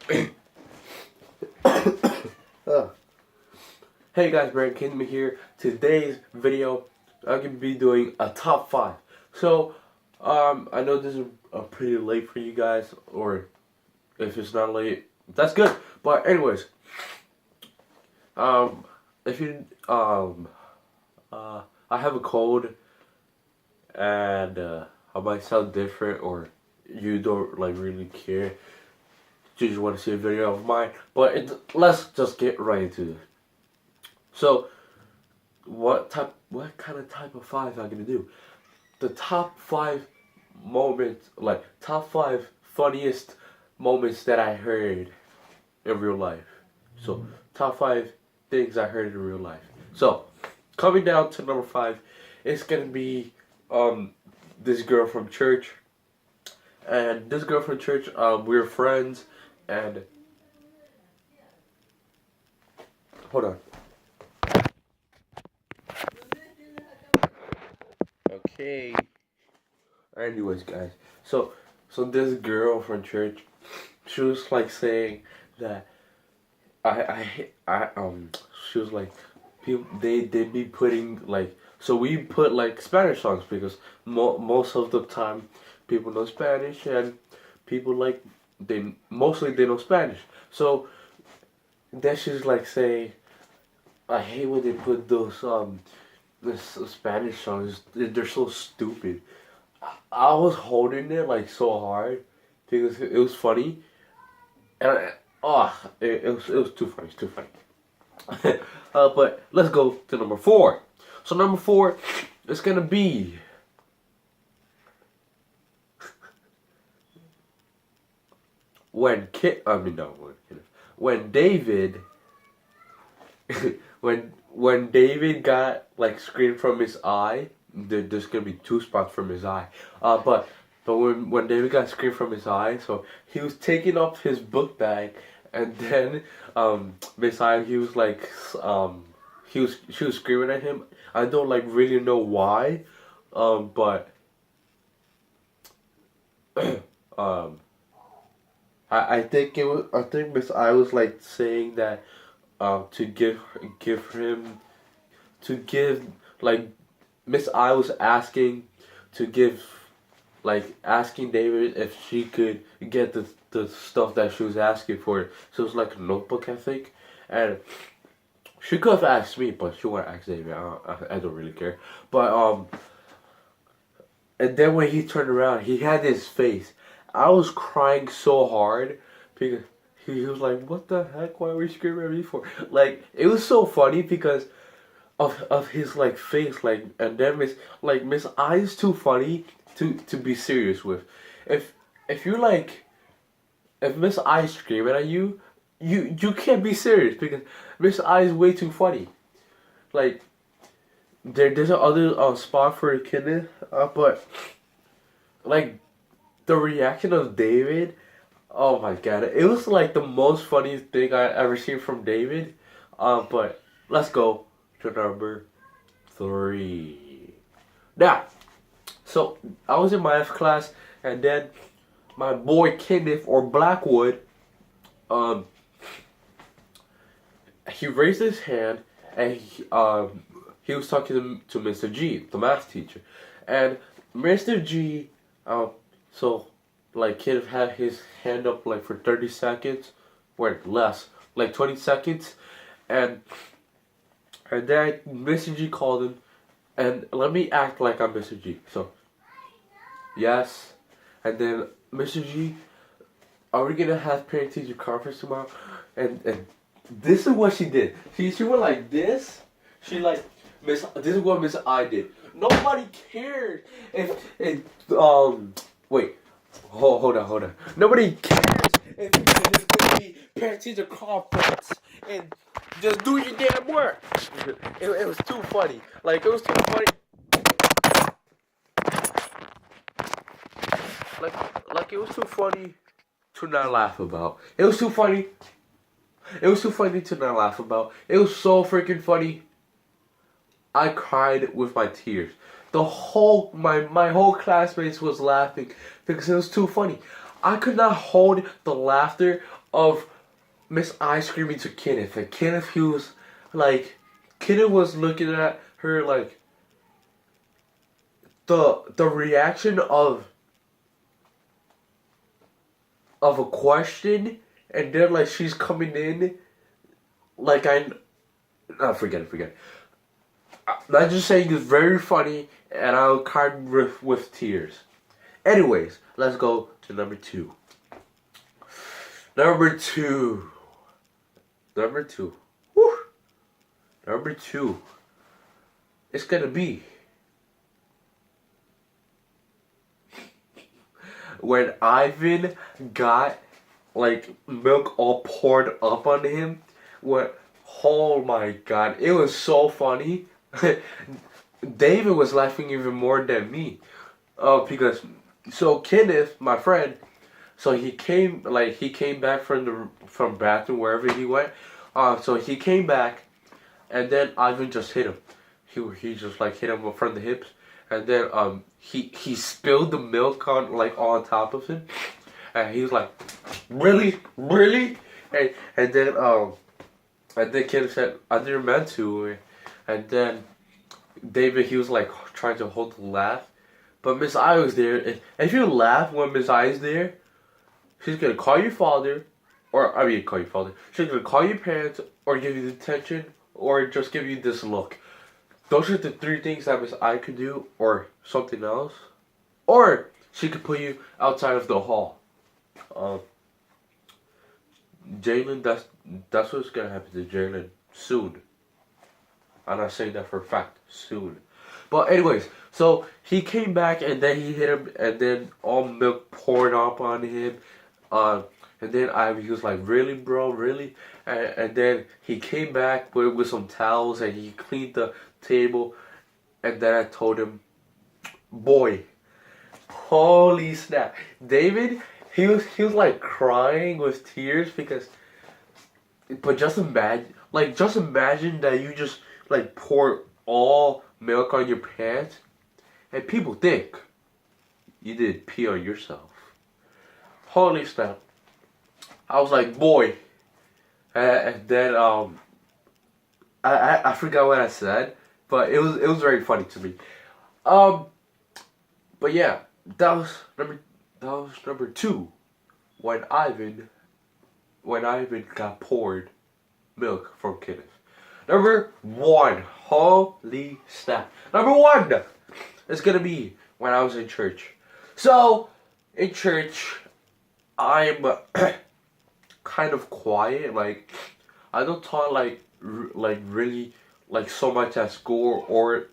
Hey guys, Brandon Kingdom here. Today's video, I'm gonna be doing a top 5. So, I know this is pretty late for you guys, or if it's not late, that's good. But anyways, if you I have a cold, and I might sound different, or you don't like really care. You just want to see a video of mine, but let's just get right into it. So, what kind of type of 5 am I gonna do? The top 5 moments, like top 5 funniest moments that I heard in real life. So, top 5 things I heard in real life. So, coming down to number 5, it's gonna be this girl from church. And this girl from church, we were friends, and hold on. Okay. Anyways, guys, so this girl from church, she was like saying that she was like, people they be putting like, so we put like Spanish songs because most of the time people know Spanish, and people like they know Spanish. So then she's like saying, I hate when they put those this Spanish songs. They're so stupid. I was holding it like so hard because it was funny, and it was too funny. It's too funny. But let's go to number 4. So number 4 is gonna be when Kit. I mean no, when David. when David got like screamed from his eye. There's gonna be 2 spots from his eye. But when David got screamed from his eye, so he was taking off his book bag, and then Miss I, he was like she was screaming at him. I don't like really know why, but I think Miss I was like saying that to give him to give like Miss I was asking to give like asking David if she could get the stuff that she was asking for. So it was like a notebook, I think, and she could have asked me, but she wouldn't ask David. I don't really care. But and then when he turned around, he had his face. I was crying so hard because he was like, "What the heck? Why were you screaming at me for?" Like, it was so funny because of his like face, like, and then Miss I is too funny to be serious with. If you like, if Miss I is screaming at you, you can't be serious because Miss I is way too funny. Like, there's another spot for a kid, but like the reaction of David, oh my god, it was like the most funniest thing I ever seen from David. But let's go to number 3. Now, so I was in math class, and then my boy Kenneth, or Blackwood, he raised his hand, and he was talking to Mr. G, the math teacher, and Mr. G, so like Kenneth had his hand up like for 30 seconds, or less, like 20 seconds, and then Mr. G called him, and let me act like I'm Mr. G. So, yes, and then Mr. G, are we gonna have parent teacher conference tomorrow? And this is what she did. She went like this. She like This is what Miss I did. Nobody cared if wait. Hold on. Nobody cares if it's gonna be parent teacher conference, and just do your damn work. It was too funny. Like, it was too funny. Like it was too funny to not laugh about. It was too funny. It was too funny to not laugh about. It was so freaking funny. I cried with my tears. My whole classmates was laughing because it was too funny. I could not hold the laughter of Miss I screaming to Kenneth, and Kenneth, he was like, Kenneth was looking at her like the reaction of a question, and then like she's coming in like forget it. I'm just saying it's very funny, and I'll cry with tears. Anyways, let's go to number two. Number two. Number two. Woo. Number two. It's gonna be when Ivan got like milk all poured up on him. What? Oh my god! It was so funny. David was laughing even more than me. Because so Kenneth, my friend, so he came back from bathroom wherever he went. So he came back, and then Ivan just hit him. He just like hit him from the hips, and then he spilled the milk on top of him, and he was like, really, and then Kenneth said, I didn't meant to, and then David, he was like trying to hold the laugh, but Miss I was there. And if you laugh when Miss I is there, she's gonna call your father, call your father. She's gonna call your parents, or give you detention, or just give you this look. Those are the three things that Miss I could do, or something else, or she could put you outside of the hall. Jalen, that's what's gonna happen to Jalen soon. I'm not saying that for a fact. Soon. But anyways, so he came back and then he hit him and then all milk poured up on him. And then he was like, really, bro, really? And then he came back with some towels and he cleaned the table. And then I told him, boy, holy snap. David, he was like crying with tears but just imagine that you just like pour all milk on your pants and people think you did pee on yourself. Holy snap. I was like, boy. And then I forgot what I said, but it was very funny to me. But yeah, that was number two when Ivan got poured milk from Kenneth. Number one, holy snap. Number one is gonna be when I was in church. So in church, I'm kind of quiet. Like I don't talk like really like so much at school or